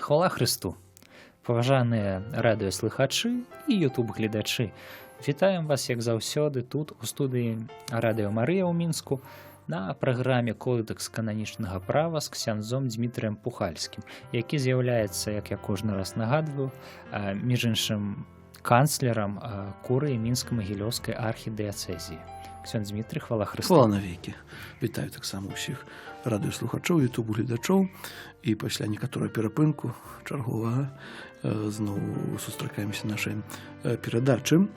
Хвала Христу! Паважаныя радыёслухачы і ютуб-гледачы. Вітаем вас, як заўсёды, тут, у студыі Радыё Марыя ў Мінску, на праграме «Кодэкс кананічнага права» з ксяндзом Дмітрыем Пухальскім, які з'яўляецца, як я кожны раз нагадваю, між іншым канцлерам курыі Мінска-Магілёўскай архідыяцэзіі. Ксяндз Дмітрый, хвала Христу! Хвала навекі! Вітаю таксама ўсіх радыёслухачоў, ютуб-гледачоў. І пасля некаторага перапынку чарговага зноў сустракаемся нашай перадачы.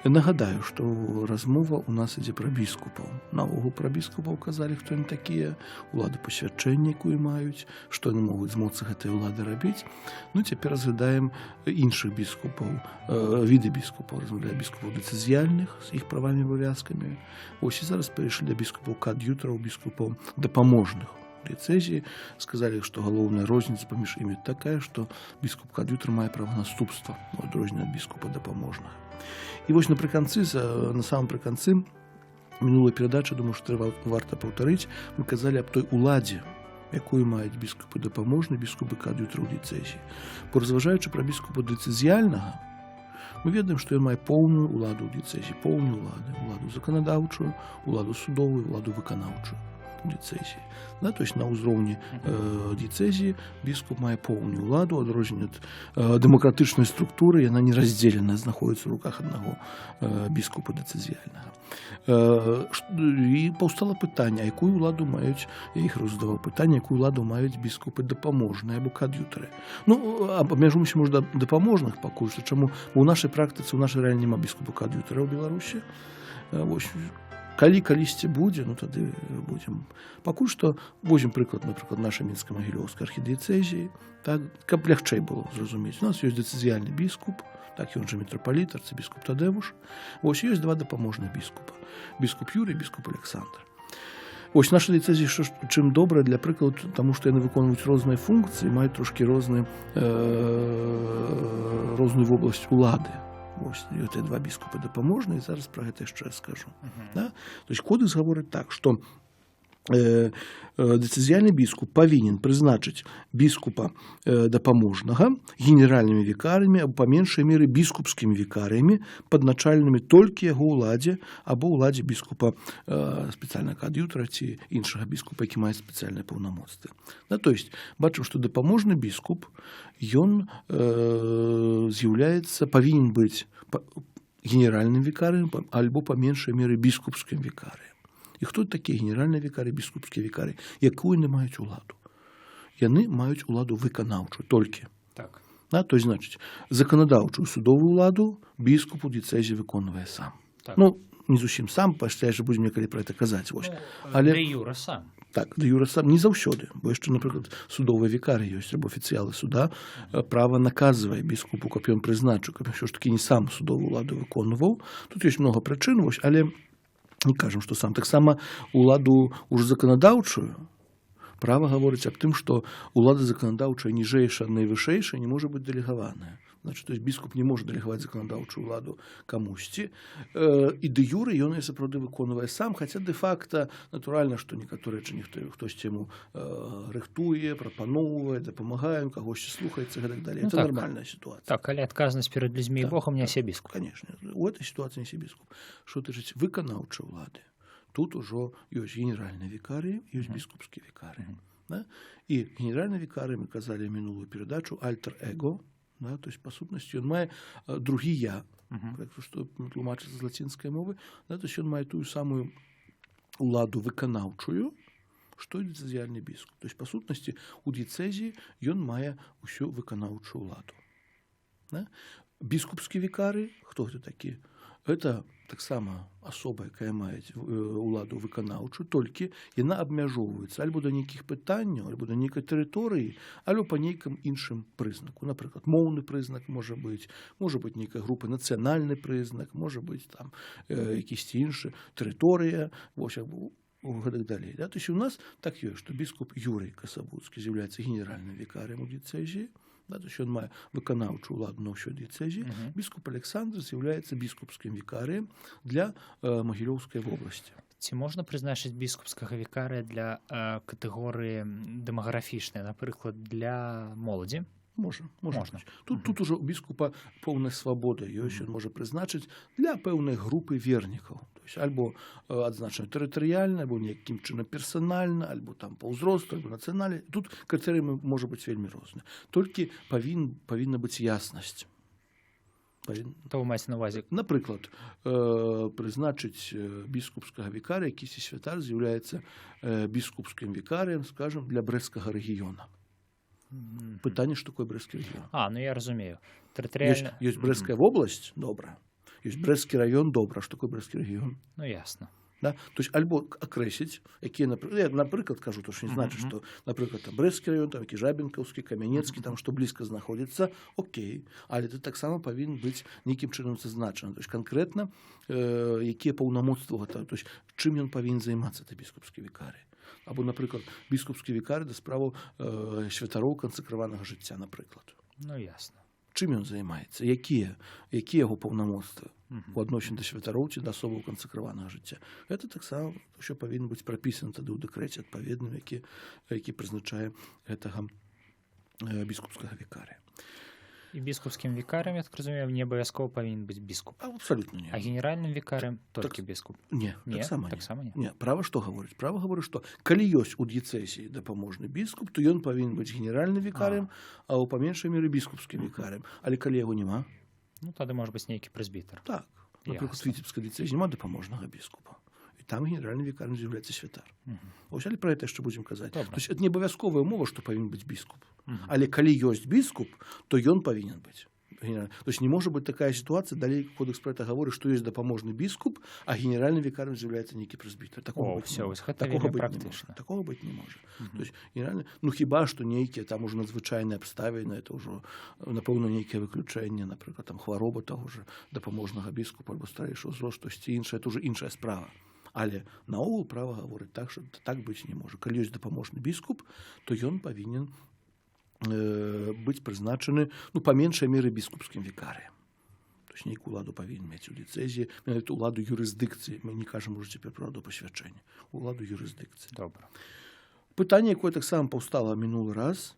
Нагадаю, што размова ў нас ідзе пра біскупаў. Наогул пра біскупаў казалі, хто яны такія, улады пасвячэння, якую маюць, што яны могуць з моцы гэтай улады рабіць. Ну, цяпер разглядаем іншых біскупаў, віды біскупаў, разглядаем біскупаў дэцызіяльных з іх правамі і абавязкамі. Вось і зараз перайшлі да біскупаў кад'ютараў, біскупаў дапаможных. Дыяцэзіі сказалі, што галоўная розніца паміж імі такая, што біскуп кад'ютар мае права наступства, у адрозненне ад біскупа дапаможнага. І вось на самым прыканцы мінулай перадачы, думаю, што варта паўтарыць, мы казалі аб той уладзе, якую маюць біскупы дапаможны, біскупы кад'ютар у дыяцэзіі. Поразважаючы пра біскупа дэцызіяльнага, мы ведаем, што ён мае поўную уладу ў дыяцэзіі, поўную уладу заканадаўчую, уладу судовую, уладу выканаўчую дыяцэзіі. То есть на ўзроўні дыяцэзіі біскуп мае поўную уладу, адрозненне ад дэмакратычнай структуры, яна не раздзелена, знаходіцца ў руках аднаго біскупа дэцызіяльнага. І паўстала пытанне, якую уладу маюць, я іх роздаваў пытанне, якую уладу маюць біскупы дапаможныя або кад'ютары. Абмяжуемся, можа, дапаможных пакуль што, чаму у нашай практыцы, у нашай рэальна няма біскупа кад'ютара ў Беларусі. Калісьці будзе, тады будзем. Пакуль што возьмем прыклад, напрыклад, нашай Мінска-Магілёўскай архідыяцэзіі, каб лягчэй было зразумець. У нас ёсць дэцызіяльны біскуп, ён жа мітрапаліт, арцыбіскуп Тадзеуш. Вось ёсць два дапаможных біскупа. Біскуп Юрый, біскуп Александр. Вось наша дыяцэзія чым добрая, для прыкладу, таму што яны выконваюць розныя функцыі, маюць трошкі розную вобласць улады. Вось, гэтыя два біскупы дапаможныя, і зараз пра гэта яшчэ скажу. То есть кодэкс гаворыць так, што дэцызіяльны біскуп павінен прызначыць біскупа дапаможнага генеральнымі вікарыямі або па меншай меры біскупскімі вікарыямі, падначальнымі толькі яго ўладзе або ўладзе біскупа спецыяльнага кад'ютара ці іншага біскупа, які мае спецыяльныя паўнамоцтвы. То есть бачым, што дапаможны біскуп, ён з'яўляецца, павінен быць генеральным вікарыем альбо па меншай меры біскупскім вікарыем. І хто такія генеральныя вікары, біскупскія вікары? Якую яны маюць уладу? Яны маюць уладу выканаўчую толькі. Так. То есть, значыць, заканадаўчую судовую уладу біскуп у дыяцэзіі выконвае сам. Так. Не зусім сам, пасля яшчэ будзем некалі пра гэта казаць. Але дэ юра сам. Так, дэ юра сам не заўсёды, бо яшчэ, напрыклад, судовыя вікары ёсць, або афіцыялы суда, права наказвае біскупу, каб ён прызначыў, каб ўсё ж такі не сам судовую уладу выконваў. Тут ёсць многа прычын, але не кажам, што сам. Таксама уладу ўжо заканадаўчую права гаворыць аб тым, што улада заканадаўчая ніжэйшая ад найвышэйшай не можа быць дэлегаваная. То есть біскуп не можа дэлегаваць заканадаўчую уладу камусьці. І дэ юры ён яе сапраўды выконвае сам, хаця дэ-факта натуральна, што некаторыя рэчы хтосьці яму рыхтуе, прапаноўвае, дапамагае, кагосьці слухаецца і гэтак далей. Это нармальная сітуацыя. Так, але адказнасць перад людзьмі і Богам нясе біскуп. Канешне, у гэтай сітуацыі нясе біскуп. Што тычыць выканаўчай улады? Тут ужо ёсць генеральныя вікарыі, ёсць біскупскія вікарыі. І генеральныя вікарыі, мы казалі мінулую перадачу, альтер-эго. То есть, па сутнасці, ён мае другі я, што тлумачыцца з лацінскай мовы, то есть, ён мае тую самую уладу выканаўчую, што і дыцэзіяльны біскуп. То есть, па сутнасці, у дыяцэзіі ён мае ўсю выканаўчую уладу. Біскупскі вікары, хто гэта такі? Гэта таксама асоба, якая мае уладу выканаўчую, толькі яна абмяжоўваецца альбо да нейкіх пытанняў, альбо да нейкай тэрыторыі, альбо па нейкім іншым прызнаку. Напрыклад, моўны прызнак можа быць нейкая група, нацыянальны прызнак, можа быць там якісьці іншы, тэрыторыя, вось гэтак далей. То есть у нас так ёсць, што біскуп Юрый Касабуцкі з'яўляецца генеральным вікарыем у дыяцэзіі, то есть ён мае выканаўчую уладу на ўсёй дыяцэзіі. Біскуп Александр з'яўляецца біскупскім вікарыем для Магілёўскай вобласці. Ці можна прызначыць біскупскага вікарыя для катэгорыі дэмаграфічнай, напрыклад, для моладзі? Можа Можна. быць. Тут ужо у біскупа поўная свабода ёсць, ён можа прызначыць для пэўнай групы вернікаў. То есть альбо адзначана тэрытарыяльна, альбо нейкім чынам персанальна, альбо там па ўзросту, альбо нацыянальна. Тут крытэрыі можа быць вельмі розныя. Толькі павінна быць яснасць. То вы маеце на ўвазе? Напрыклад, прызначыць біскупскага вікарыя, якісьці святар з'яўляецца біскупскім вікарыем, скажам, для брэсцкага рэгіёна. Пытанне, што такое брэсцкі рэгіён. Ну я разумею. Тэрытарыяльна... Ёсць брэсцкая вобласць, добра. Ёсць брэсцкі раён, добра. Што такое брэсцкі рэгіён? Ну ясна. Да? То есть альбо акрэсіць, якія, напрыклад, кажу, то што не значыць, што, напрыклад, там брэсцкі раён, там які Жабінкаўскі, Камянецкі, там што блізка знаходзіцца, окей, але ты таксама павінен быць нейкім чынам зазначаны. То есть канкрэтна якія паўнамоцтвы гэта, то есть чым ён павінен займацца, ты біскупскі вікарый. Або, напрыклад, біскупскі вікарый да справаў святароў кансакраванага жыцця, напрыклад. Ну ясна. Чым ён займаецца? Якія яго паўнамоцтвы у адносін да святароў ці да асобаў кансакраванага жыцця? Гэта таксама ўсё павінна быць прапісана тады ў дэкрэце адпаведным, які прызначае гэтага біскупскага вікарыя. І біскупскім вікарыем, я так разумею, не абавязкова павінен быць біскуп. Абсалютна не. А генеральным вікарыем толькі біскуп? Не, таксама не. не. Не, права што гаворыць? Права гаворыць, што калі ёсць у дыяцэзіі дапаможны біскуп, то ён павінен быць генеральным вікарыем, а ў паменшай меры біскупскім вікарыем. Але калі яго няма? Ну, тады можа быць нейкі прэзбітар. Так. Напрыклад, Віцебскай дыяцэзіі няма дапаможнага біскупа. Там генеральным вікарым з'яўляецца святар. Вось, але пра гэта яшчэ будзем казаць. То есть это не абавязковая умова, што павінен быць біскуп. Але калі ёсць біскуп, то ён павінен быць. То есть не можа быць такая сітуацыя, далей кодекс пра гэта гаворыць, што ёсць дапаможны біскуп, а генеральным вікарам з'яўляецца нейкі прэзбітар. Такога быць не можа. То есть генеральны, ну хіба што нейкія там ужо надзвычайныя абставіны, это ўжо напэўна нейкае выключэнне, напрыклад, там хвароба таго ж дапаможнага біскупа альбо старэйшага ўзросту, ці іншае, это ўжо іншая справа. Але наогул права гаворыць так, што так быць не можа. Калі ёсць дапаможны біскуп, то ён павінен быць прызначаны, ну, па меншай меры біскупскім вікарыем. То есть нейкую уладу павінен мець у дыяцэзіі, менавіта уладу юрысдыкцыі. Мы не кажам уже цяпер пра уладу пасвячэння. Уладу юрысдыкцыі. Добра. Пытанне, якое таксама паўстала мінулы раз,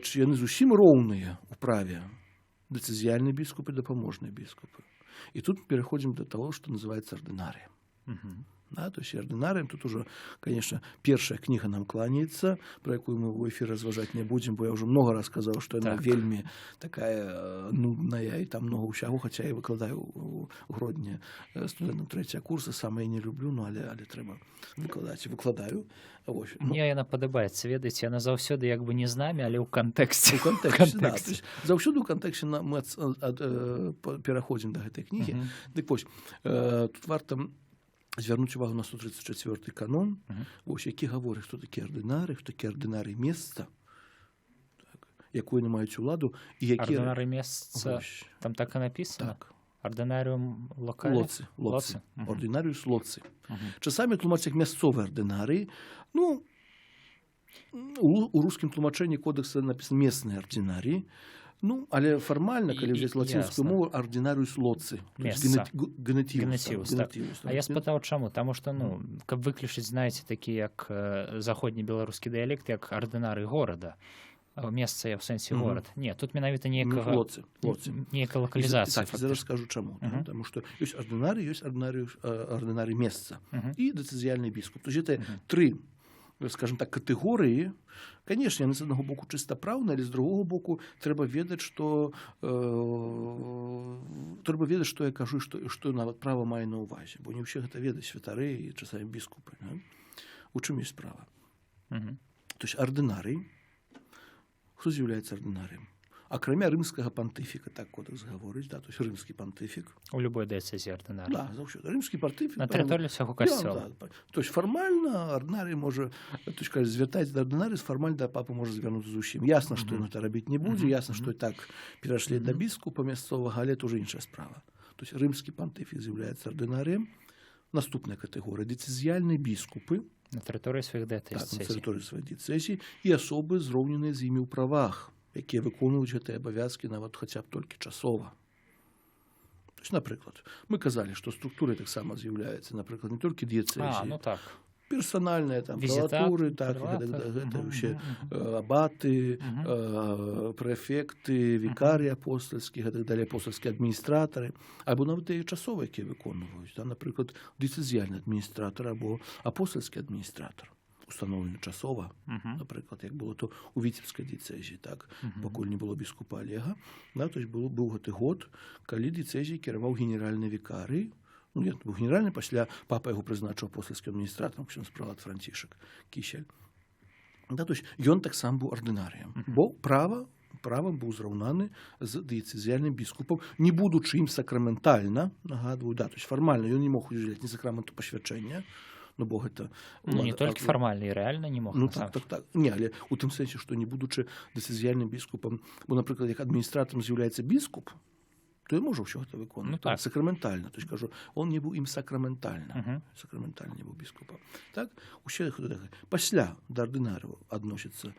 чи яны зусім роўныя ў праве дэцызіяльны біскуп і дапаможны біскупы. І тут пераходзім да таго, што называецца ардынарыем. Да, то есть ординаріем тут уже, конечно, першая книга нам кланяется, про якую мы в эфире разважать не будем, бо я уже много раз сказал, что она вельми такая нудная, и там много усяго, хотя я выкладаю у Гродні студентам третьего курса, сам я не люблю, но але трэба выкладаць, і выкладаю. Мне яна падабаецца, ведаеце, яна заўсёды як бы не з намі, але ў кантэксце. У кантэксце, да. Заўсёды ў кантэксце мы пераходзім да гэтай кнігі. Дык вось, тут варта звярнуць увагу на 134 канон, вось, які гаворыць, хто такі ардынары, хто такі ардынары месца, якую яны маюць уладу, і які... Ардынары месца, там так і напісана? Так. Ардынарыум локалі? Лоцы. Ардынарыус лоцы. Часамі тлумачаць як мясцовыя ардынары. Ну, у рускім тлумачэнні кодекса напісана местныя ардынарыі. Ну, але фармальна, калі взяць лацінскую мову, ардынарыус лоцы. Месца. Генетивус. А я спытаў, чаму? Таму што, ну, каб выключыць, знаеце, такі як заходні беларускі дыялект, як ардынары горада. Месца, я в сэнсе горад. Не, тут менавіта нейкая локалізацыя. Так, зараз скажу чаму. Таму што ёсць ардынары месца і дэцызіяльны біскуп. То есть это тры, скажем так, катэгорыі. Конечно, яны з аднаго боку чыста праўныя, але з другога боку трэба ведаць, што я кажу, што нават права мае на ўвазе, бо не ўсе гэта ведаюць святары і часамі біскупы. У чым ёсць справа? То есть ардынарый, хто з'яўляецца ардынарыем? Акрамя рымскага пантыфіка, так кодекс гаворыць, да, то есть рымскі пантыфік. У любой дыяцэзіі ардынары. Да, заўсёды. Рымскі пантыфік. На тэрыторыі ўсяго касцёла. То есть фармальна ардынарый можа, то есть калі звяртаецца да ардынарыя, фармальна да папы можа звярнуцца зусім. Ясна, што ён гэта рабіць не будзе, ясна, што і так перашлі да біскупа мясцовага, але это ўжо іншая справа. То есть рымскі пантыфік з'яўляецца ардынарыем. Наступная катэгорыя дэцызіяльныя біскупы. На тэрыторыі сваіх дыяцэзій. Так, на тэрыторыі сваіх дыяцэзій і асобы, зроўненыя з імі ў правах, якія выконваюць гэтыя абавязкі нават хаця б толькі часова. То есть, напрыклад, мы казалі, што структурай таксама з'яўляецца, напрыклад, не толькі дыяцэзіі, ну так. персанальныя там Візітатар, прэлатуры, так, прэлатар, гэта мгм, ўсе мгм. абаты, Мгм. прэфекты, вікарі апостальскі, гэтак далей апостальскія адміністратары, або нават і часовыя, якія выконваюць, да, напрыклад, дыцэзіяльны адміністратар або апостальскі адміністратар, устаноўлены часова, Мгм. напрыклад, як было то ў віцебскай дыцэзіі, так, Мгм. пакуль не было біскупа Олега, да, то есть быў гэты год, калі дыцэзіяй кіраваў генеральны вікарый, ну, нет, быў генеральны, пасля папа яго прызначыў апостальскім адміністратарам, ксёндз прэлат Францішак Кісель. Да, то есть ён таксама быў ардынарыем, бо правам быў зраўнаны з дыяцэзіяльным біскупам, не будучы ім сакраментальна, нагадваю, да, то есть фармальна ён не мог удзяляць ні сакраменту пасвячэння, ну, бо гэта... Ну, не толькі фармальна, і рэальна не мог. Ну, так. Не, але у тым сэнсе, што не будучы дыцэзіяльным біскупам, бо, напрыклад, як адміністратарам з'яўляецца біскуп, то ён можа ўсё гэта выконваць. Ну, так. Сакраментальна. То есть, кажу, он не быў ім сакраментальна. Мгм. Сакраментальна не быў біскупам. Так? Усе пасля да ардынарыяў адносяцца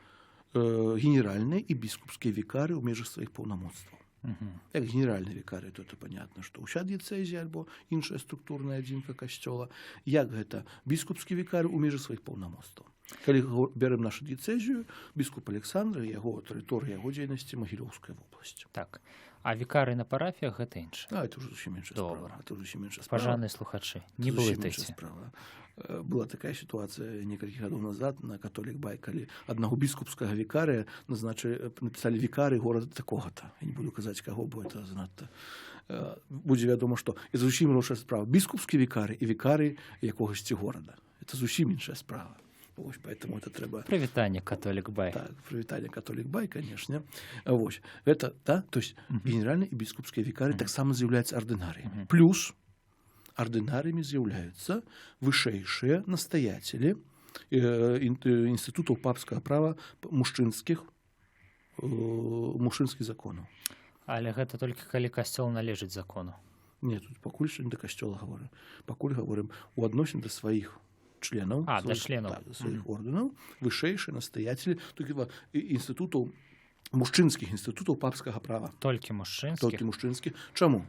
генеральныя і біскупскія вікары ў межах сваіх паўнамоцтваў. Мгм. Як генеральны вікарый, то это понятно, што ўся дыяцэзія альбо іншая структурная адзінка касцёла. Як гэта біскупскі вікары ў межах сваіх паўнамоцтваў. Калі бярем нашу дыяцэзію, біскуп Александр, яго тэрыторыя яго дзейнасці Магілёўская вобласць. Так. А вікары на парафіях гэта інша. А это ўжо зусім іншая Добра. справа. Это зусім іншая справа. Пажаныя слухачы, не Это зусім блытайце. іншая справа. Была такая сітуацыя некалькі гадоў назад на католік бай, калі аднаго біскупскага вікарыя напісалі вікарый горада такога-то. Я не буду казаць, каго, бо это занадта будзе вядома, што это зусім іншая справа. Біскупскі вікары і вікары якогасьці горада. Это зусім іншая справа. Вось, поэтому это трэба... Прывітанне, католік бай. Так, прывітанне католік бай, конечно. Вось. Это, да, то есть генеральны і біскупскія вікары таксама з'яўляюцца ардынарыямі. Плюс ардынарыямі з'яўляюцца вышэйшыя настаяцелі інстытутаў папскага права мужчынскіх законаў. Але гэта толькі калі касцёл належыць закону. Не, тут пакуль што не да касцёла гаворым. Пакуль гаворым у адносін да сваіх членаў, да членаў. Так, сваіх ордэнаў, вышэйшыя настаяцелі інстытутаў, мужчынскіх інстытутаў папскага права. Толькі мужчынскіх? Толькі мужчынскіх. Чаму?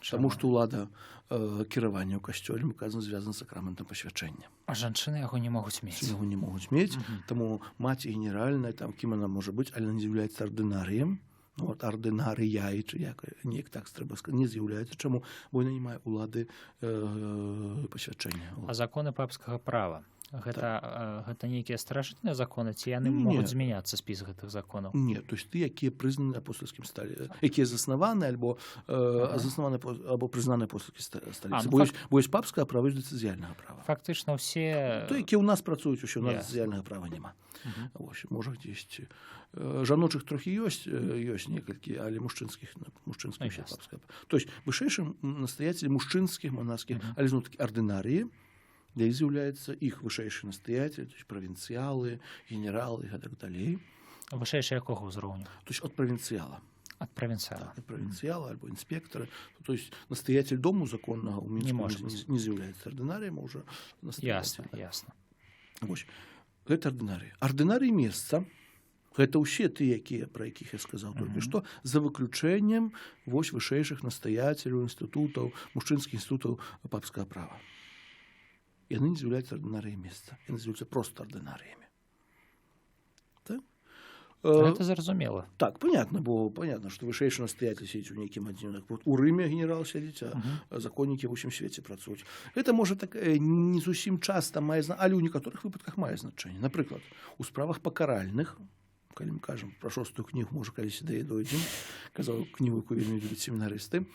Таму што ўлада кіравання ў касцёле указана звязана з сакраментам пасвячэння. А жанчыны яго не могуць мець. Яго не могуць мець, таму маці генеральная, там кім яна можа быць, але не з'яўляецца ардынарыем. Ну, от ардынарыяй, чи як, неяк так трэба сказаць, не з'яўляецца. Чаму? Бо яна не мае ўлады пасвячэння. А законы папскага права? Гэта нейкія старажытныя законы, ці яны могуць змяняцца, спіс гэтых законаў? Не, то есть якія прызнаны апостольскім сталі, якія заснаваны альбо заснаваны або прызнаны апостольскім сталіцы. Бо ёсць папскае права, ёсць дыцэзіяльнага права. Фактычна ўсе... То, якія ў нас працуюць, усё, у нас дыцэзіяльнага права няма. Можа, дзесьці. Жаночых трохі ёсць некалькі, але мужчынскіх папскае. То есть вышэйшым настаяцелі мужчынскіх, манаскіх, але зноў-такі ардынарыі, для іх з'яўляецца іх вышэйшы настаяцель, то есть правінцыялы, генералы і так далей. Вышэйшы якога ўзроўню? То есть ад правінцыяла. Ад правінцыяла. Ад правінцыяла альбо інспектара. То есть настаяцель дому законнага ў Мінску не з'яўляецца ардынарыем, а ўжо настаяцель. Ясна. Вось. Гэта ардынарыі. Ардынарыі месца гэта ўсе тыя, пра якіх я сказаў толькі што, за выключэннем вось вышэйшых настаяцеляў інстытутаў, мужчынскіх інстытутаў папскага права. Яны не з'яўляюцца ардынарыямі месца. Яны з'яўляюцца проста ардынарыямі. Так? Гэта зразумела. Так, понятно, бо понятно, што вышэйшы настаяцель сядзіць у нейкім адзіне. У Рыме генерал сядзіць, а законнікі ва ўсім свеце працуюць. Гэта можа так не зусім часта мае значэнне, але ў некаторых выпадках мае значэнне. Напрыклад, у справах пакаральных, калі мы кажам пра 6-ю кнігу, можа, калісьці да яе дойдзем, казаў кнігу, якую вельмі любяць семінарысты,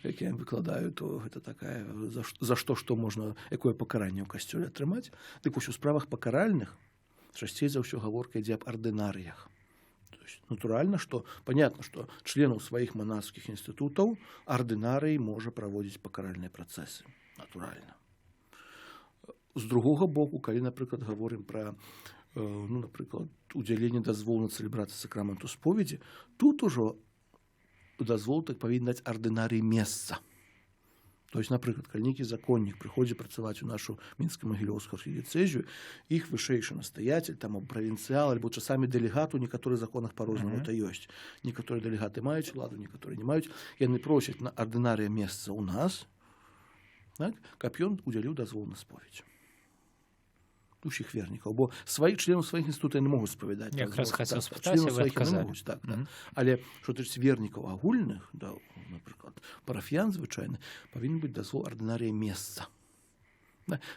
які я выкладаю, то гэта такая, за што можна, якое пакаранне ў касцёле атрымаць. Дык вось у справах пакаральных часцей за ўсё гаворка ідзе аб ардынарыях. То есть, натуральна, што, понятно, што членаў сваіх манаскіх інстытутаў ардынарый можа праводзіць пакаральныя працэсы. Натуральна. З другога боку, калі, напрыклад, гаворым пра напрыклад, удзяленне дазволу на цэлебрацыю сакраменту споведзі, тут ужо дазвол так павінен даць ардынарый месца. То есть, напрыклад, калі нейкі законнік прыходзіць працаваць у нашу мінска-магілёўскую архідыцэзію, іх вышэйшы настаяцель, там правінцыял, альбо часамі дэлегат у некаторых законах па-рознаму это ёсць. Некаторыя дэлегаты маюць уладу, некаторыя не маюць. Яны просяць на ардынарыя месца ў нас, так, каб ён удзяліў дазвол на споведь. усіх вернікаў, бо членаў сваіх інстытутаў не могуць спавядаць. Якраз хацеў спытаць, членаў вы сваіх не адказалі. могуць, так. Але што тычыць вернікаў агульных, да, напрыклад, парафіян звычайны, павінен быць дазвол ардынарыя месца.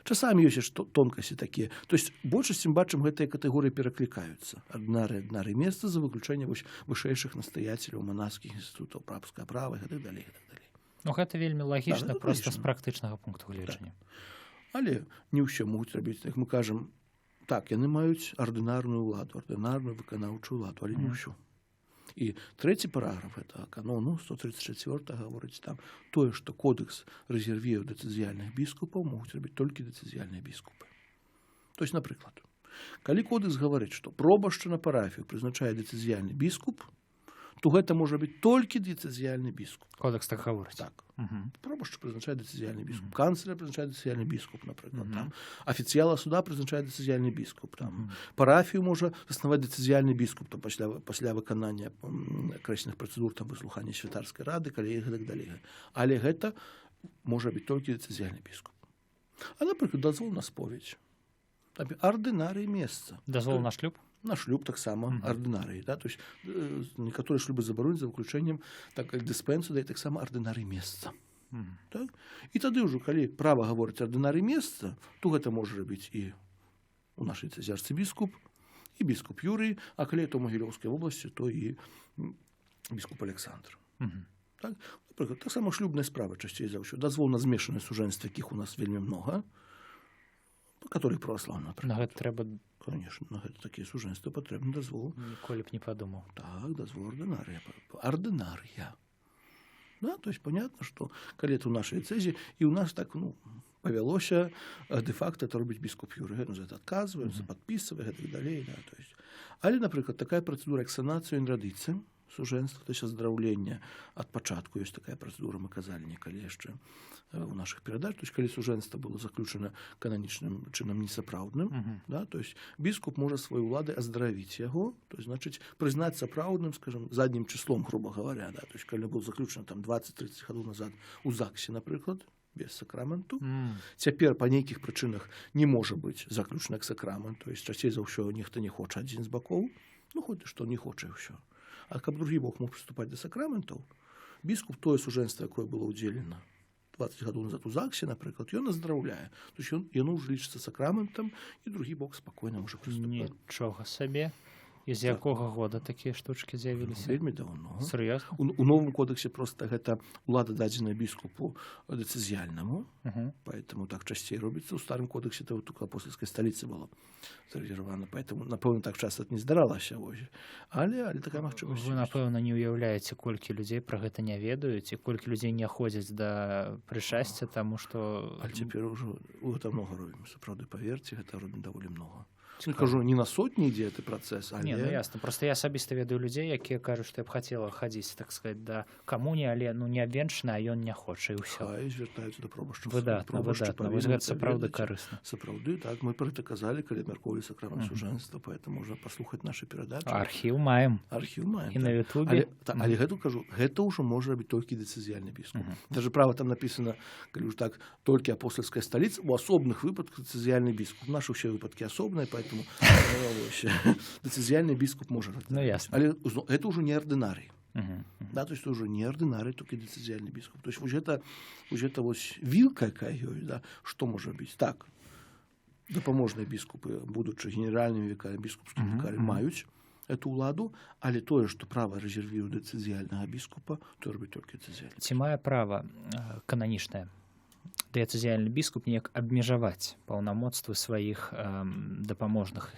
Часамі ёсць тонкасці такія. То есть большасць мы бачым, гэтыя катэгорыі пераклікаюцца. Ардынарыя месца за выключэнне вышэйшых настаяцеляў манаскіх інстытутаў, папскага права і так далей. Ну, гэта вельмі лагічна, Так, проста лагічна. з практычнага пункту гледжання. Але не ўсё могуць рабіць. Як мы кажам, так, яны маюць ардынарную ўладу, ардынарную выканаўчую ўладу, але не ўсё. І трэці параграф гэтага канону 134 гаворыць там тое, што кодэкс рэзервіруе дэцызіяльных біскупаў, могуць рабіць толькі дэцызіяльныя біскупы. То есть, напрыклад, калі кодэкс гаворыць, што пробашча на парафію прызначае дэцызіяльны біскуп, то гэта можа быць толькі дэцызіяльны біскуп. Кодекс так гаворыць. Так. Пробашча прызначае дэцызіяльны біскуп. Канцлера прызначае дэцызіяльны біскуп, напрыклад. Там. Афіцыяла суда прызначае дэцызіяльны біскуп. Там. Парафію можа заснаваць дэцызіяльны біскуп там, пасля выканання акрэсленых працэдур там, выслухання святарскай рады, калі і гэтак далей. Але гэта можа быць толькі дэцызіяльны біскуп. А, напрыклад, дазвол на споведь. Ардынарый месца. Дазвол на шлюб? На шлюб таксама ардынарый. Да? То есть, некаторыя шлюбы забаронены за выключэннем так, дыспенсу, да і таксама ардынарый месца. Так? І тады ўжо, калі права гаворыць ардынарый месца, то гэта можа рабіць і у нашай цезярцы біскуп, і біскуп Юрый, а калі это ў Магілёўскай вобласці, то і біскуп Александр. Так? Напрыклад, таксама шлюбная справа часцей за ўсё. Дазвол на змешанае сужэнства, якіх у нас вельмі многа, которые праваслаўныя. На гэта трэба... Конечно, на гэта такія сужэнствы патрэбны дазвол. Ніколі б не падумаў. Так, дазвол ардынарыя. Ардынарыя. Да, то есть понятно, что калі это ў нашай цэзе, і ў нас так, павялося дэ-факта это робіць біскуп Юрый. Мы за это адказваемся, падпісваем, гэтак далей. Да, то есть. Але, напрыклад, такая працэдура, як санацыя інрадыцыя, сужэнства, то есть аздараўлення ад пачатку, ёсць такая працэдура, мы казалі некалі яшчэ у наших перадачах, то есть калі сужэнства было заключана кананічным чынам несапраўдным, да, то есть біскуп можа сваёй уладай аздаравіць яго, то есть, значыць, прызнаць сапраўдным, скажем, заднім числом, грубо говоря, да, то есть калі было заключана там 20-30 гадоў назад у ЗАГСе, напрыклад, без сакраменту. Цяпер па нейкіх прычынах не можа быць заключана як сакрамент, то есть часцей за ўсё нехта не хоча адзін з бакоў, хоць што не хоча ўсё. А каб другі бок мог прыступаць да сакраментаў, біскуп тое сужэнства, якое было ўдзелена 20 гадоў назад у ЗАГСе, напрыклад, ён аздараўляе. То есть яно ўжо лічыцца сакраментам, і другі бок спакойна можа прыступаць. Нічога сабе. І з якога года такія штучкі з'явіліся? Вельмі даўно. Сур'ёзна? У новым кодексе просто гэта ўлада дадзена біскупу дэцызіяльнаму, поэтому так часцей робіцца. У старым кодексе это только апостольскай сталіцы было зарэзервавана, поэтому, напэўна, так часта не здаралася. Але такая магчымасць. Вы, напэўна, не ўяўляеце, колькі людзей пра гэта не ведаюць, і колькі людзей не ходзяць да прышэсця, таму што... А цяпер ужо гэта многа робім. Сапраўды, паверце, гэта робім даволі многа. Кажу, не на сотні ідзе гэты працэс, але... Не, ясна. Просто я асабіста ведаю людзей, якія кажуць, што я б хацела хадзіць, так сказаць, да камуні, але не абвенчана, а ён не хоча, і ўсё. Хай звяртаюцца да пробашча. Выдатна. Вось гэта сапраўды карысна. Сапраўды, так. Мы пра гэта казалі, калі абмяркоўвалі сакрамент сужэнства, поэтому можна паслухаць нашы перадачы. Архіў маем. Архіў маем. І на Ютубе. Але гэту кажу, гэта ўжо можа рабіць толькі дэцызіяльны біскуп. Даже права там напісана, калі ўжо так, толькі апостольская сталіца, у асобных выпадках дэцызіяльны біскуп. Нашы ўсе выпадкі асобныя, поэтому дэцызіяльны біскуп можа рабіць. Ясна. Але гэта ўжо не ардынарый. Да, то есть уже не ардынарый, только дэцызіяльны біскуп. То есть гэта вось вілка, якая ёсць, да, што можа быць? Так, дапаможныя біскупы, будучы генеральнымі вікарамі, біскупскімі вікарамі, маюць эту ўладу, але тое, што права рэзервіруе дэцызіяльнага біскупа, то робіць толькі дэцызіяльны. Ці мае права кананічнае дэцызіяльны біскуп неяк абмежаваць паўнамоцтвы сваіх дапаможных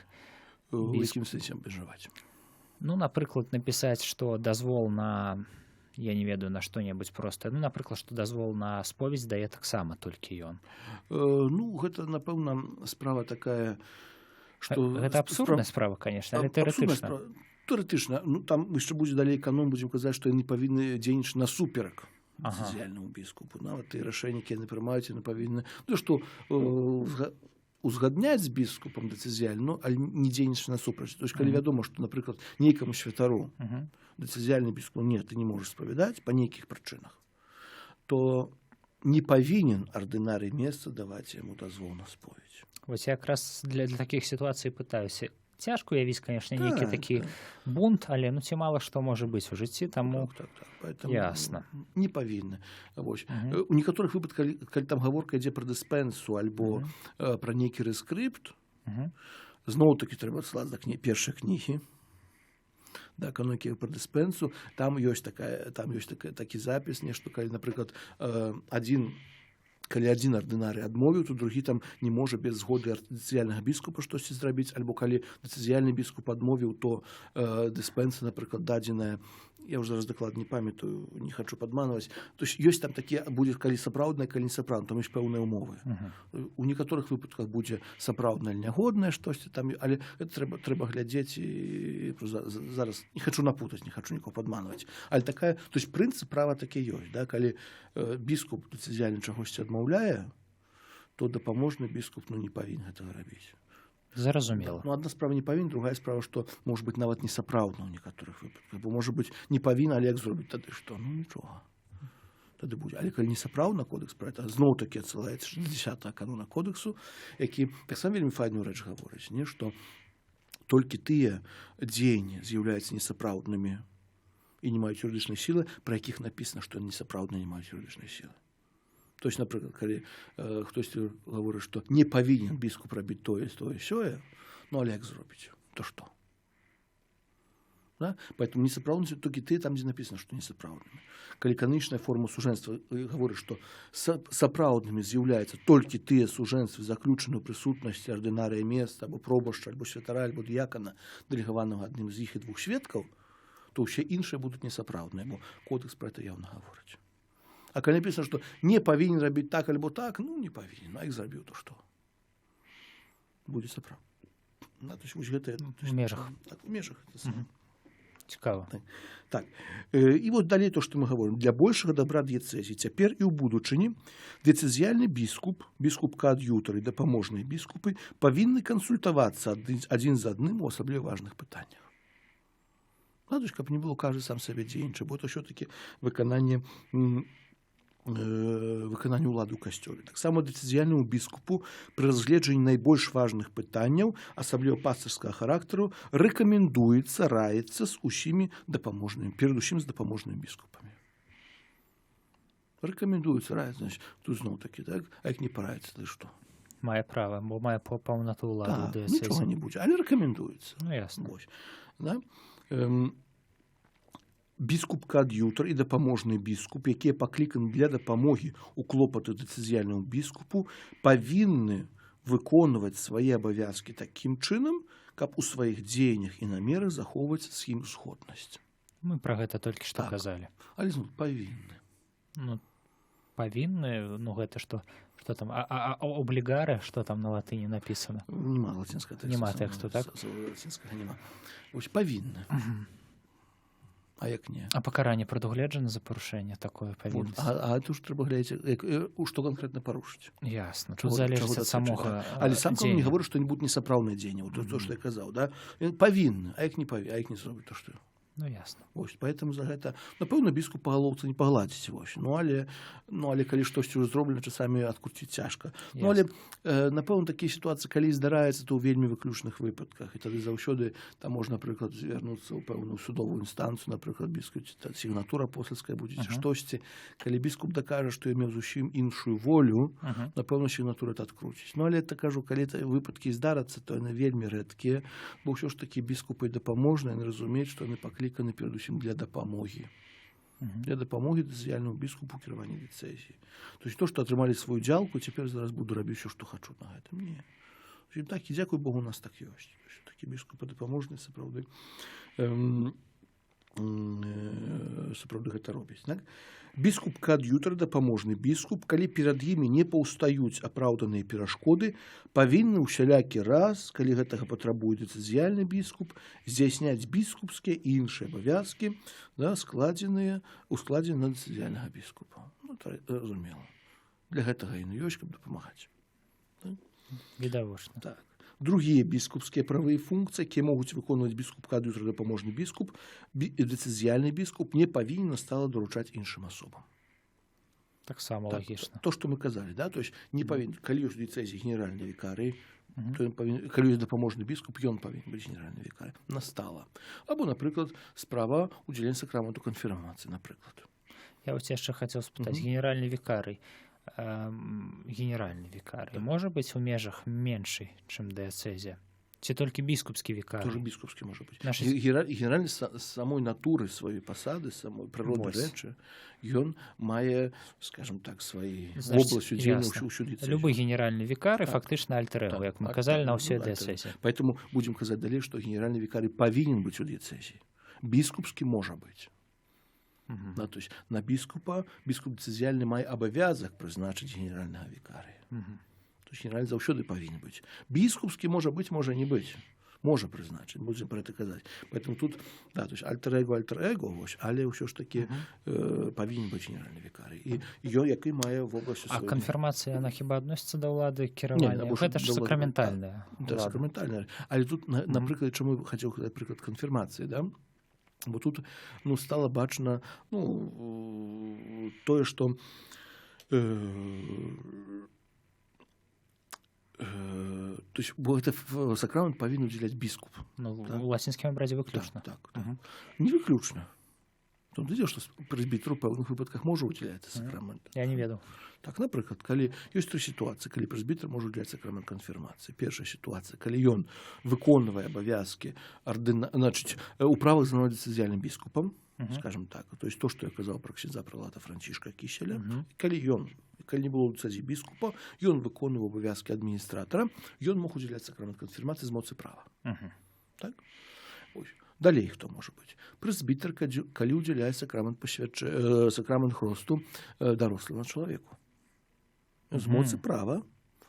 У якім сэнсе абмежаваць? Напрыклад, напісаць, што дазвол на, я не ведаю, на што-небудзь простае. Напрыклад, што дазвол на споведь дае таксама толькі ён. Гэта, напэўна, справа такая, што... Гэта абсурдная справа, конечно, але тэарэтычна. Тэарэтычна. Там яшчэ будзе далей канон, будзем казаць, што яны павінны дзейнічаць насуперак дэцызіяльнаму біскупу. Нават тыя рашэнні, якія яны прымаюць, яны павінны... што узгадняць з біскупам дэцызіяльну, але не дзейнічаць насупраць. То есть, калі вядома, што, напрыклад, нейкаму святару дэцызіяльны біскуп, не, ты не можаш спавядаць па нейкіх прычынах, то не павінен ардынарый месца даваць яму дазвол на споведь. Вось я якраз для такіх сітуацый пытаюся. Цяжка уявіць, канешне, нейкі Так, такі так. бунт, але ну ці мала што можа быць у жыцці, таму Так. Поэтому Ясно. не павінны. Вось. У некаторых выпадках, калі там гаворка ідзе пра дыспенсу альбо пра нейкі рэскрыпт, зноў-такі трэба адсылаць да першай кнігі, да, канонікі пра дыспенсу, там ёсць такі запіс, нешта, калі, напрыклад, калі адзін ардынарый адмовіў, то другі там не можа без згоды дэцызіяльнага біскупа штосьці зрабіць, альбо калі дэцызіяльны біскуп адмовіў, то дыспенса, напрыклад, дадзеная, я ўжо зараз дакладна не памятаю, не хачу падманваць. То есть ёсць там такія, будзе калі сапраўднае, калі не сапраўднае, там ёсць пэўныя ўмовы. У некаторых выпадках будзе сапраўднае, нягоднае штосьці там, але гэта трэба глядзець і зараз не хачу напутаць, не хачу нікого падманваць. Але такая, то есть прынцып права такі ёсць, да, калі біскуп дэцызіяльна чагосьці адмаўляе, то дапаможны біскуп не павінен гэтага рабіць. Зразумела. Адна справа не павінен, другая справа, што можа быць нават несапраўдна ў некаторых выпадках, бо можа быць не павінен, але як зробіць тады што? Ну нічога. Тады будзе. Але калі несапраўдна кодекс пра гэта, зноў-такі адсылаецца 60-го канона кодексу, які таксама вельмі файную рэч гаворыць, што толькі тыя дзеянні з'яўляюцца несапраўднымі і не маюць юрыдычнай сілы, пра якіх напісана, што яны несапраўдна не маюць юрыдычнай сілы. То есть, напрыклад, калі хтосьці гаворыць, што не павінен біскуп рабіць тое, сёе, ну але як зробіць, то што? Да? Поэтому несапраўднасць толькі ты там, дзе напісана, што несапраўднымі. Калі кананічная форма сужэнства гаворыць, што сапраўднымі з'яўляюцца толькі тыя сужэнствы, заключаныя ў прысутнасці ардынарыя месца, або пробашча, альбо святара, альбо дыякана, дэлегаванага адным з іх і двух сведкаў, то ўсе іншыя будуць несапраўдныя, бо кодекс пра гэта яўна гаворыць. А калі напісана, што не павінен рабіць так альбо так, ну не павінен, а як зрабіў, то што? Будзе сапраўдна. То есть вось гэта... У межах. У межах. Цікава. Так. І вот далей то, што мы гаворым. Для большага дабра дыяцэзіі цяпер і ў будучыні дэцызіяльны біскуп, біскуп-каад'ютар і дапаможныя біскупы павінны кансультавацца адзін з адным у асабліва важных пытаннях. То есть, каб не было каждый сам сабе дзеянчы, бо это ўсё-такі выкананне ўлады ў касцёле. Таксама дэцызіяльнаму біскупу пры разгледжанні найбольш важных пытанняў, асабліва пастырскага характару, рэкамендуецца раіцца з усімі дапаможнымі, перад усім з дапаможнымі біскупамі. Рэкамендуецца раіцца, значит, тут зноў-такі, так? А як не параіцца, то што? Мае права, бо мае паўнату ўлады. Так, нічога не будзе, але рэкамендуецца. Ну, ясна. Да? Біскуп-каад'ютар і дапаможны біскуп, якія пакліканы для дапамогі ў клопаты дэцызіяльнаму біскупу, павінны выконваць свае абавязкі такім чынам, каб у сваіх дзеяннях і намерах захоўваць з ім згоднасць. Мы пра гэта толькі што Так. казалі. Але зноў павінны. Ну, павінны, ну гэта што там, облігары, што там на латыні напісана? Нема лацінскага тэксту. Нема тэксту, так? Лацінскага нема. Вось павінны. А як не? А пакаранне прадугледжана за парушэнне такое павіннасці? А тут трэба глядзець, што канкрэтна парушыць. Ясна. Тут залежыць ад самога дзеяння. Але сам не гаворыць, што не будуць несапраўдныя дзеянні. То, што я казаў, да? Павінны. А як не павінны, а як не зробіць, то што? Ну, ясна. Вось, поэтому за гэта, напэўна, біскуп па галоўцы не пагладзіць, вось. Ну, але калі штосьці ўжо зроблена, часамі адкруціць цяжка. Ну, але, напэўна, такія сітуацыі, калі здараецца, то ў вельмі выключных выпадках. І тады заўсёды там можна, напрыклад, звярнуцца ў пэўную судовую інстанцыю, напрыклад, біскуп, сігнатура послацкая будзе, ці штосьці. Калі біскуп дакажа, што я меў зусім іншую волю, напэўна, сігнатура это адкруціць. Ну, але, так кажу, калі выпадкі здарацца, то яны вельмі рэдкія, бо ўсё ж такі біскупы дапаможныя, яны разумеюць, што яны пакліканы перадусім для дапамогі. Для дапамогі дэцызіяльнаму біскупу кіравання дыцэзіі. То есть то, што атрымалі сваю дзялку, цяпер зараз буду рабіць усё, што хачу на гэтым. Не. Так, і дзякуй Богу, у нас так ёсць. Такі біскупы дапаможныя сапраўды гэта робяць. Так? Біскуп-каад'ютар, дапаможны біскуп, калі перад імі не паўстаюць апраўданыя перашкоды, павінны ўсялякі раз, калі гэтага патрабуе дэцызіяльны біскуп, здзяйсняць біскупскія і іншыя абавязкі, да, складзеныя ў складзе на дэцызіяльнага біскупа. Ну, разумела. Для гэтага яны ёсць, каб дапамагаць. Так? Відавочна. Так. Другія біскупскія правыя функцыі, якія могуць выконваць біскуп-каад'ютар, дапаможны біскуп, дэцызіяльны біскуп не павінен стала даручаць іншым асобам. Таксама Так, лагічна. то, што мы казалі, да? То есть не павінен, калі ёсць у дыцэзіі генеральны вікарый, Мгм. то ён павінен, калі ёсць дапаможны біскуп, ён павінен быць генеральны вікарый. Настала. Або, напрыклад, справа удзялення сакраменту канфірмацыі, напрыклад. Я вось яшчэ хацеў спытаць, Мгм. генеральны вікарый. Генеральны вікарый можа быць у межах меншай, чым дыяцэзія? Ці толькі біскупскі Тоже вікарый? біскупскі можа быць. Наша- Генеральны з самой натуры сваёй пасады, самой прыроды Вось. рэчы, ён мае, скажем так, свае Значыць, вобласць удзелення ясна. ўсю дыцэзію. Любы генеральны вікарый Так. фактычна альтэр-эго, Так, як мы так, казалі так, на ну, ўсёй альтэр-эго. дыяцэзіі. Поэтому будзем казаць далей, што генеральны вікарый павінен быць у дыяцэзіі. Біскупскі можа быць. Мгм. То есть на біскупа біскуп дыцэзіяльны мае абавязак прызначыць генеральнага вікарыя. Мгм. То есть генеральны заўсёды павінен быць. Біскупскі можа быць, можа не быць. Можа прызначыць, будзем пра гэта казаць. Поэтому тут, да, то есть альтэр-эго, вось, але ўсё ж такі павінен быць генеральны вікарый. І ён, які мае вобласць А сваёй. канфірмацыя, яна хіба адносіцца да ўлады кіравання? або ж Гэта ж да ўлады- сакраментальная Да, ўлада. сакраментальна. Але тут, напрыклад, чаму я хацеў казаць прыклад канфірмацыі, да? Бо тут стала бачна тое, што то есть, бо гэта сакрамент павінен удзяляць біскуп. Ну, Так. у лацінскім абрадзе выключна. Так. Мгм. Не выключна. Тут ідзе, што прэзбітер у пэўных выпадках можа удзяляць сакрамент. Я не ведаў. Так, напрыклад, калі ёсць тры сітуацыі, калі прэзбітер можа удзяляць сакрамент канфірмацыі. Першая сітуацыя, калі ён выконвае абавязкі у правах знаходзіцца дыцэзіяльным біскупам, скажем так, то есть то, што я казаў пра ксяндза прэлата Францішка Кіселя, калі не было ў дыцэзіі біскупа, ён выконваў абавязкі адміністратара, ён мог удзяляць сакрамент канфірмацыі з моцы права. Мгм. Так? Ось. Далей хто можа быць? Прэзбітер, калі ўдзяляе сакрамент хросту дарослому чалавеку. З моцы права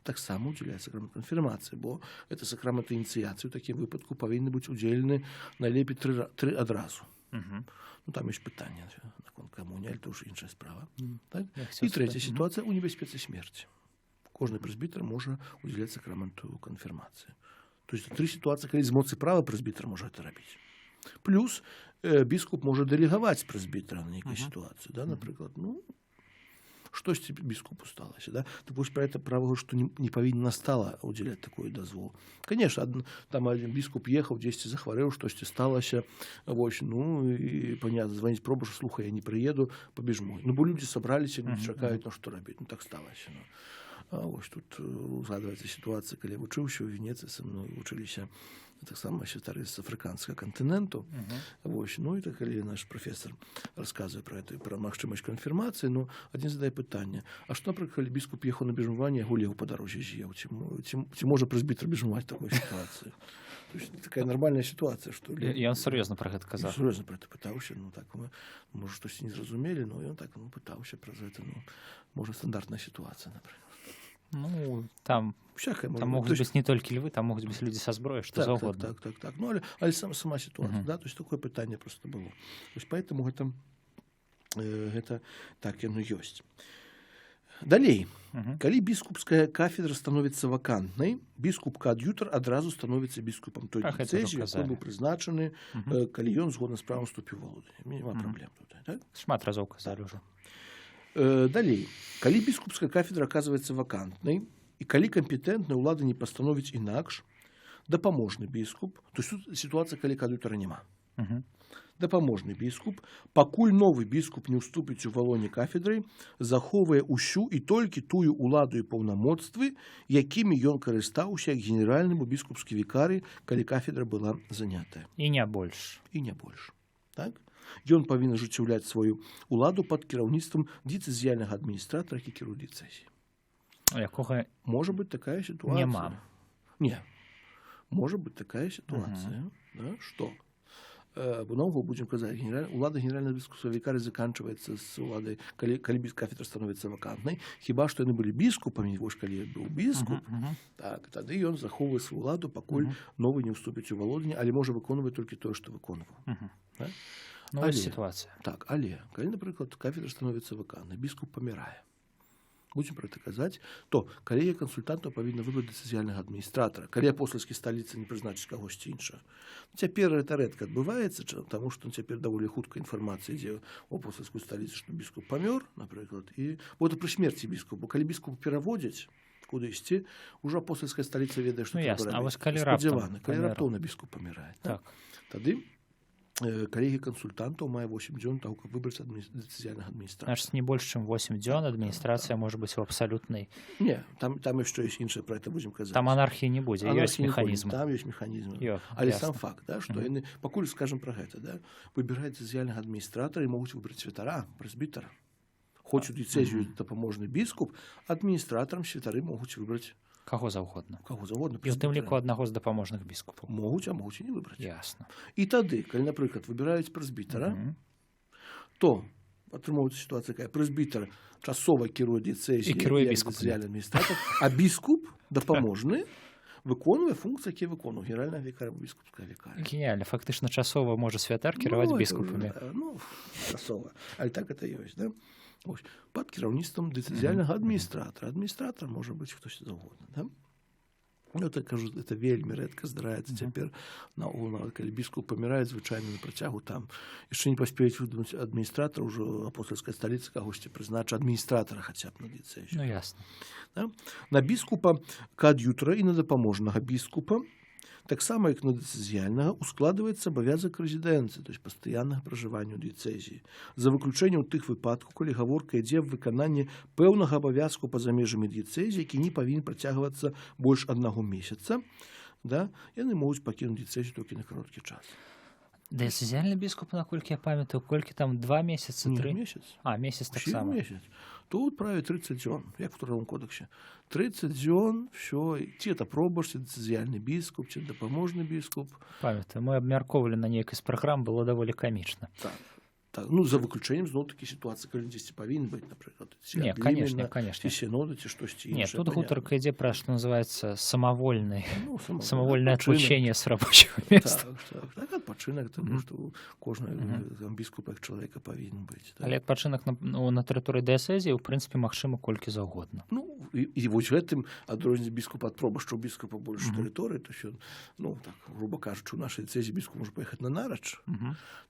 таксама ўдзяляе сакрамент канфірмацыі, бо гэта сакрамент ініцыяцыі ў такім выпадку павінны быць удзелены найлепей тры адразу. Мгм. Там ёсць пытанне наконт камуні, але то ўжо іншая справа. Так? Я хацеў І трэцяя спытаць, сітуацыя ў небяспецы смерці. Кожны прэзбітер можа ўдзяляць сакраменту канфірмацыі. То есть тры сітуацыі, калі з моцы права прэзбітер можа гэта рабіць. Плюс біскуп можа дэлегаваць прэзбітера на нейкай сітуацыі, да, напрыклад, штосьці біскупу сталася, да? То вось пра гэта права, што не павінна стала ўдзяляць такой дазвол. Конечно, там адзін біскуп ехаў, дзесьці захварэў, штосьці сталася, вось, і понятно, званіць пробу, што слухай, я не прыеду, пабеж мой. Бо людзі сабраліся, не чакаюць, што рабіць. Так сталася. Вось тут узгадваецца сітуацыя, калі я вучыўся ў Венецыі, са мной вучыліся таксама святары з афрыканскага кантыненту. Вось, і так калі наш прафесор расказвае пра магчымасць канфірмацыі, адзін задае пытанне: а што, напрыклад, калі біскуп ехаў на бежмаванне, гуляў па дарозе з'еў, ці можа прэзбітер бежмаваць такой сітуацыі? То есть такая нармальная сітуацыя, што Ён сур'ёзна пра гэта казаў. сур'ёзна пра гэта пытаўся, так мы можа штосьці не зразумелі, ён так пытаўся праз гэта, можа стандартная сітуацыя, напрыклад. Там Всякое могуць быць не толькі львы, там могуць быць людзі са зброяй, што заўгодна. Так. Але сама сітуацыя, да, то есть такое пытанне просто было. То есть поэтому гэта так яно ёсць. Далей, калі біскупская кафедра становіцца вакантнай, біскуп-каад'ютар адразу становіцца біскупам той дыцэзіі, якой быў прызначаны, калі ён згодна з правам уступіў валоданне. Няма праблем тут, так? Шмат разоў казалі ўжо. Далей, калі біскупская кафедра аказваецца вакантнай, і калі кампетэнтная ўлада не пастановіць інакш, дапаможны біскуп, то есть тут сітуацыя, калі каад'ютара няма. Дапаможны біскуп, пакуль новы біскуп не ўступіць у валоне кафедрай, захоўвае ўсю і толькі тую ўладу і паўнамоцтвы, якімі ён карыстаўся як генеральнаму біскупскі вікарый, калі кафедра была занятая. І не больш. І не больш. Так? Ён павінен ажыццяўляць сваю ўладу пад кіраўніцтвам дыцэзіяльнага адміністратара, які кіруе дыцэзіяй. Якога можа быць такая сітуацыя. няма. Не. Можа быць такая сітуацыя, да, што наогул будзем казаць, улада генеральнага біскупскага вікарыя заканчваецца з уладай, калі кафедра становіцца вакантнай, хіба што яны былі біскупамі, вось калі быў біскуп, так, тады ён захоўвае сваю уладу, пакуль новы не ўступіць у валоданне, але можа выконваць толькі тое, што выконваў. Вось сітуацыя. Так, але калі, напрыклад, кафедра становіцца вакантнай, біскуп памірае. будзем пра гэта казаць, то калегія кансультантаў павінна выбраць дыцызіяльнага адміністратара, калі апостальскай сталіцы не прызначыць кагосьці іншага. Цяпер гэта рэдка адбываецца, таму што цяпер даволі хутка інфармацыя ідзе ў апостальскую сталіцу, што біскуп памёр, напрыклад, і бо пры смерці біскупу, калі біскупу пераводзяць кудысьці, ўжо апостальская сталіца ведае, што ясна, а вось калі раптоўна біскуп памірае. Так. Тады калегія кансультантаў мае 8 дзён таго, каб выбраць дыцызіяльнага адміністратара. Значыць, не больш чым 8 дзён адміністрацыя можа быць у абсалютнай... Не, там яшчэ ёсць іншае, пра гэта будзем казаць. Там анархіі не будзе, ёсць механізмы. Там ёсць механізмы. Але сам факт, што яны, пакуль скажам пра гэта, выбіраюць дыцызіяльнага адміністратара і могуць выбраць святара, прэзбітара. Хоць у дыцэзію дапаможны біскуп, адміністратарам святары могуць выбраць каго заўгодна. І ў тым ліку аднаго з дапаможных біскупаў. Могуць, а могуць і не выбраць. Ясна. І тады, калі, напрыклад, выбіраюць прэзбітара, то атрымоўваецца сітуацыя, якая прэзбітар часова кіруе дыцэзіяй як дыцызіяльны адміністратар, а біскуп дапаможны выконвае функцыі, якія выконваў генеральнага вікаря або біскупскага вікаря. Геніальна. Фактычна часова можа святар кіраваць біскупамі. Ну, часова. Але так гэта ёсць, да? Пад кіраўніцтвам дыцызіяльнага адміністратара. Адміністратар можа быць хтось заўгодна. Да? Я кажу, это вельмі рэдка здараецца цяпер. Нават калі біскуп памірае звычайна на працягу, там яшчэ не паспеюць выдумаць адміністратара, ўжо апостальская сталіца кагосьці прызначыць адміністратара хаця б на дыцэзію. Ну, ясна. Да? На біскупа каад'ютара і на дапаможнага біскупа таксама, як на дыцызіяльнага, ускладваецца абавязак рэзідэнцыі, то есть пастаяннага пражывання ў дыцэзіі. За выключэннем тых выпадкаў, калі гаворка ідзе аб выкананні пэўнага абавязку па-за межамі дыцэзіі, які не павінен працягвацца больш 1 месяца, да? Яны могуць пакінуць дыцэзію толькі на кароткі час. Дыцызіяльны біскуп, наколькі я памятаю, колькі там 2 месяцы, 3? Месяц. А, месяц таксама. Месяц. Тут праве 30 дзён, як у Трудовым кодексе. 30 дзён, все, ці это пробаш, ці дыцызіяльны біскуп, ці дапаможны біскуп. Памятаю, мы абмяркоўвалі на нейкай з праграм, было даволі камічна. Так. Ну, за выключэннем зноў-такі сітуацыі, калі дзесьці павінен быць, напрыклад, Не, канешне. ці сінода, ці штосьці іншае. Не, тут гутарка ідзе пра, што называецца, самавольнае самавольнае отлучение з рабочего места. Так, адпачынак, тому што кожны біскуп як чалавека павінен быць. Але адпачынак на тэрыторыі дыяцэзіі, у прынцыпе, магчыма колькі заўгодна. Ну, і вось гэтым адрозненне біскупа ад пробашча ў біскупа больш тэрыторыі, то ён, ну, так, груба кажучы, у нашай дыцэзіі біскуп можа паехаць на нарач,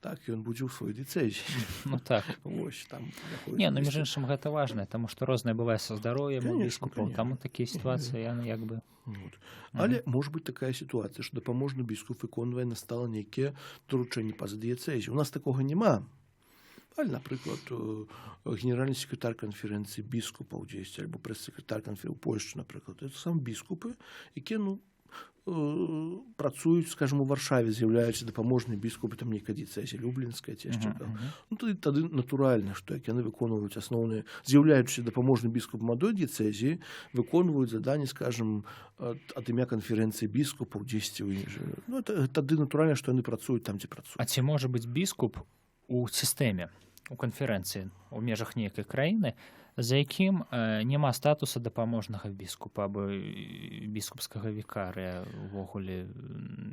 так, ён будзе ў сваёй дыцэзіі. Ну так. Ось, там, не, ну між іншым гэта важна, таму што рознае бывае са здароўем у біскупаў, таму такія сітуацыі яны як бы... Але можа быць такая сітуацыя, што дапаможны біскуп выконвае настала нейкія даручэнні па-за дыяцэзіі. У нас такога няма. Але, напрыклад, генеральны секретар канферэнцыі біскупаў дзесьці, альбо прэс-секретар канферэнцыі ў Польшчы, напрыклад, это сам біскупы, якія, ну, працуюць, скажем, у Варшаве, з'яўляюцца дапаможныя біскупы, там нейкая дыцэзія люблінская ці яшчэ. Ну, тады натуральна, што як яны выконваюць асноўныя, з'яўляючыся дапаможным біскупам адной дыцэзіі, выконваюць заданні, скажем, ад імя канферэнцыі біскупаў дзесьці ў іншай. Ну, тады натуральна, што яны працуюць там, дзе працуюць. А ці можа быць біскуп у сістэме, у канферэнцыі, у межах нейкай краіны, за якім няма статуса дапаможнага біскупа або біскупскага вікарыя, увогуле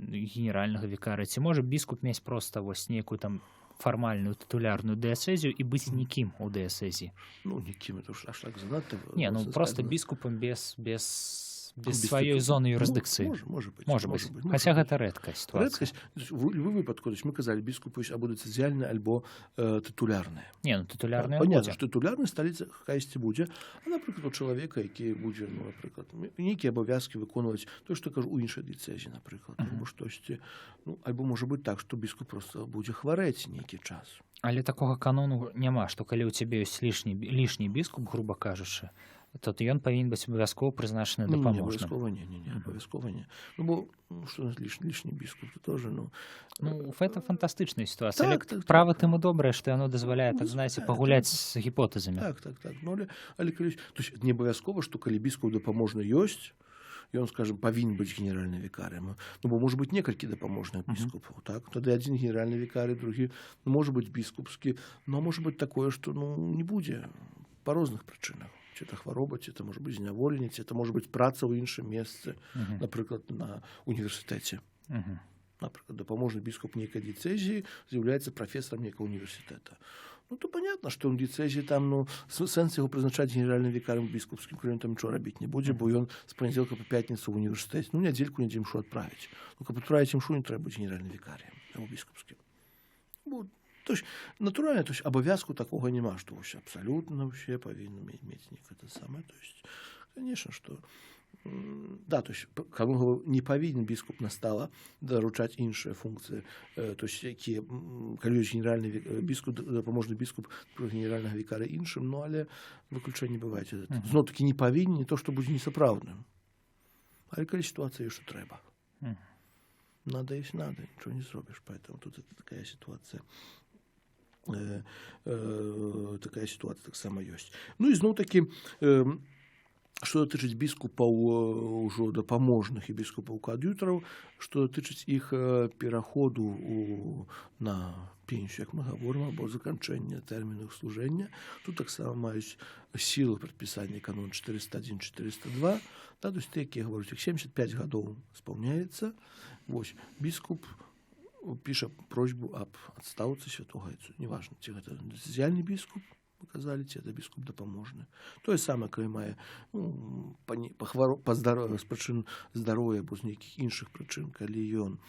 генеральнага вікарыя. Ці можа біскуп мець проста вось нейкую там фармальную тытулярную дыяцэзію і быць нікім у дыяцэзіі? Ну, нікім, это ж аж так занадта. Не, ну проста біскупам без сваёй зоны юрысдыкцыі. Можа быць. Хаця гэта рэдкая сітуацыя. Рэдкасць. У любым выпадку, мы казалі, біскупы або дыцэзіяльныя, альбо тытулярныя. Не, ну тытулярныя будзе. Панятна, што тытулярнай сталіцы каясьці будзе. А, напрыклад, у чалавека, які будзе, ну, напрыклад, нейкія абавязкі выконваць, то, што кажу, у іншай дыцэзіі, напрыклад, або штосьці. Ну, альбо можа быць так, што біскуп проста будзе хварэць нейкі час. Але такога канону няма, што калі ў цябе ёсць лішні біскуп, груба кажучы, то ён павінен быць абавязкова прызначаны дапаможным. Не, абавязкова не. Ну, бо, што у нас лішні біскуп, то тоже, ну... Ну, гэта фантастычная сітуацыя. Але права тым і добрае, што яно дазваляе, так, знаеце, пагуляць з гіпотэзамі. Так. Ну, але калі... То есть, не абавязкова, што калі біскуп дапаможны ёсць, ён, скажем, павінен быць генеральным вікарыем. Ну, бо можа быць некалькі дапаможных біскупаў, так? Тады адзін генеральны вікарый, другі, можа быць біскупскі, но можа быць такое, што, ну, не будзе па розных прычынах. Ці это хвароба, ці это можа быць зняволенне, ці это можа быць праца ў іншым месцы, напрыклад, на універсітэце. Напрыклад, дапаможны біскуп нейкай дыцэзіі з'яўляецца прафесарам нейкага універсітэта. Ну, то понятно, што ў дыцэзіі там, ну, сэнс яго прызначаць генеральным вікарам біскупскім, калі ён там нічого рабіць не будзе, бо ён з панядзелка па пятніцу ў універсітэце, ну, нядзельку недзе імшу адправіць. Ну, каб адправіць імшу, не трэба быць генеральным вікарыем або біскупскім. Бо, то есть, натуральна, то есть, абавязку такога няма, што ўсе абсалютна ўсе павінны мець некае самае. То есть, конечно, што да, то есть, кому не павінен біскуп настала даручаць іншыя функцыі, то есть, якія, калі ёсць генеральны біскуп, дапаможны біскуп генеральнага вікара іншым, ну, але выключэнне бывае. Зноў-такі не павінен, не то, што будзе несапраўдным. Але калі сітуацыя ёсць, што трэба. Надо есть надо, ничего не зробишь, поэтому тут это такая ситуация. Такая ситуация так само есть. Ну и снова таки, что датычыць біскупаў ужо дапаможных і біскупаў коад'ютараў, што датычыць іх пераходу на пенсію, як мы гаворым, або заканчэння тэрміну іх служэння. Тут таксама маюць сілу прадпісання канон 401-402, да, то есть те, якія гавораць, іх 75 гадоў спаўняецца. Вось, біскуп піша просьбу аб адстаўцы святога отцу. Неважна, ці гэта дыцэзіяльны біскуп, показали, ці это біскуп дапаможны. Тое самае, калі мае з прычын здароўя або з нейкіх іншых прычын, калі ён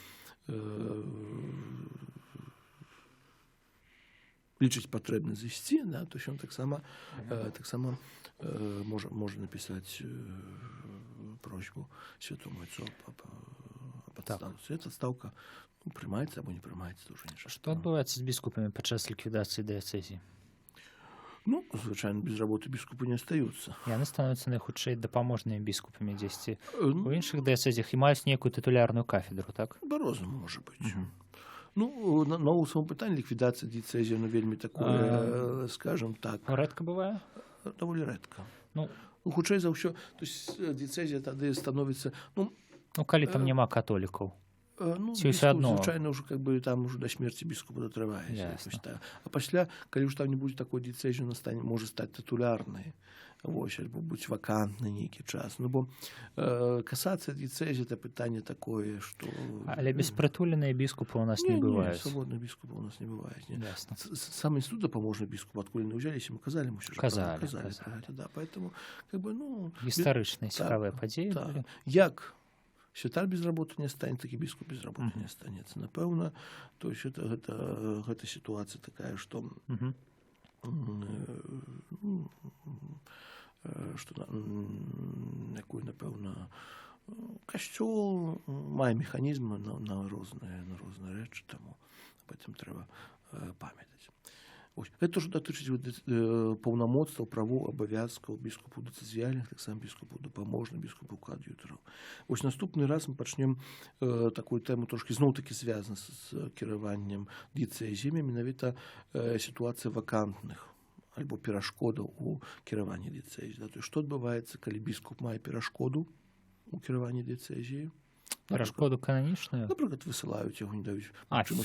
лічыць патрэбна зайсці, да, то ён таксама можа напісаць просьбу святому отцу аб адстаўцы. Эта адстаўка прымаецца або не прымаецца, то ўжо не шашка. Што адбываецца з біскупамі падчас ліквідацыі дыяцэзіі? Ну, звычайно, без работы біскупы не остаются. Яны становяцца найхутчэй дапаможнымі біскупамі дзесьці у іншых дыяцэзіях і маюць нейкую тытулярную кафедру, так? По-рознаму можа быць. Ну, у самом пытанні ліквідацыя дыяцэзіі, ну, вельмі такое, скажем так. Рэдка бывае? Даволі рэдка. Ну, хутчэй за ўсё, то есть дыяцэзія тады становіцца, калі там няма католікаў. Ну, ці ўсё адно? Звычайна, ўжо как бы там уже до смерти біскупа дотрываецца. А пасля, калі ўжо там не будзе такой дыяцэзіі, можа стаць тытулярнай. Вось, альбо будь вакантны нейкі час. Ну, бо касацыя дыяцэзіі — это пытанне такое, што... Але беспрытуленыя біскупы у нас не бываюць. Не, свободных біскупаў у нас не бывае. Сам інстытут дапаможны біскуп, адкуль яны ўзяліся, мы казалі, Казалі. Да, поэтому, как бы, ну... Гістарычныя цікавыя падзеі былі. Як святар без работы не останется, такі біскуп без работы не останется. Напэўна, то есть гэта ситуация такая, што якую, напэўна, касцёл мае механізмы на розныя рэчы, таму аб гэтым трэба памятаць. Гэта ж датычыць паўнамоцтваў, правоў, абавязкаў біскупу дыцэзіяльных, таксама біскупу дапаможных, біскупу коад'ютараў. Вось наступны раз мы пачнем такую тэму трошкі зноў-такі звязана з кіраваннем дыцэзіямі, менавіта сітуацыя вакантных альбо перашкодаў у кіраванні дыцэзіяй. То есть, што адбываецца, калі біскуп мае перашкоду у кіраванні дыцэзіяй? Перашкоду кананічную? Напрыклад, высылаюць яго, не даюць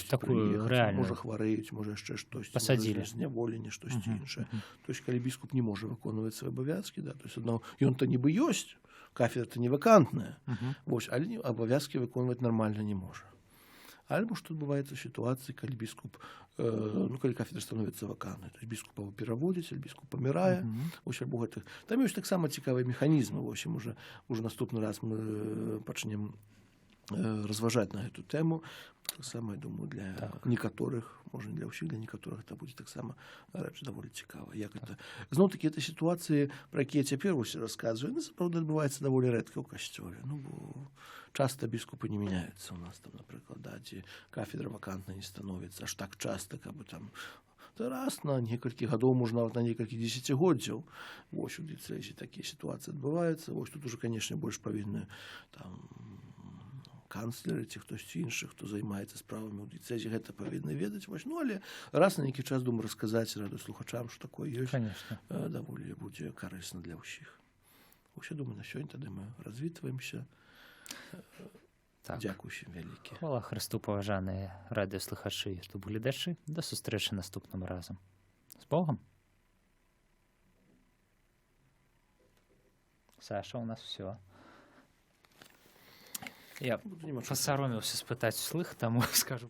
такую рэальную. Можа хварэюць, можа яшчэ штосьці. Пасадзілі. Зняволенне, штосьці іншае. То есть, калі біскуп не можа выконваць свае абавязкі, да, то есть, ён-то нібы ёсць, кафедра-то не вакантная, вось, але абавязкі выконваць нармальна не можа. Альбо што адбываецца ў сітуацыі, калі біскуп, калі кафедра становіцца вакантнай, то есть біскуп або пераводзіць, альбо біскуп памірае, вось, альбо гэтых. Там ёсць таксама цікавыя механізмы, вось, уже наступны раз мы пачнем разважаць на гэту тэму. Таксама, я думаю, для некаторых, можа, не для ўсіх, для некаторых это будзе таксама рэч даволі цікава. Як это... Зноў-такі, гэта сітуацыі, пра якія цяпер усе расказваю, сапраўды адбываецца даволі рэдка ў касцёле. Ну, бо часта біскупы не мяняюцца у нас там, напрыклад, да, ці кафедра вакантна не становіцца аж так часта, каб там раз на некалькі гадоў, можа, нават на некалькі дзесяцігоддзяў. Вось у дыцэзіі такія сітуацыі адбываюцца. Вось тут уже, канешне, больш павінны там канцлеры ці хтосьці іншых, хто займаецца справамі ў дыцэзіі, гэта павінны ведаць. Вось. Ну, але раз на нейкі час, думаю, расказаць радыёслухачам, што такое ёсць, даволі будзе карысна для ўсіх. Вось, я думаю, на сёння тады мы развітваемся. Дзякуй усім вялікі. Хвала Хрысту, паважаныя радыёслухачы і гледачы. Да сустрэчы наступным разам. З Богам! Саша, у нас все. Я пасаромеўся спытаць услых, таму скажу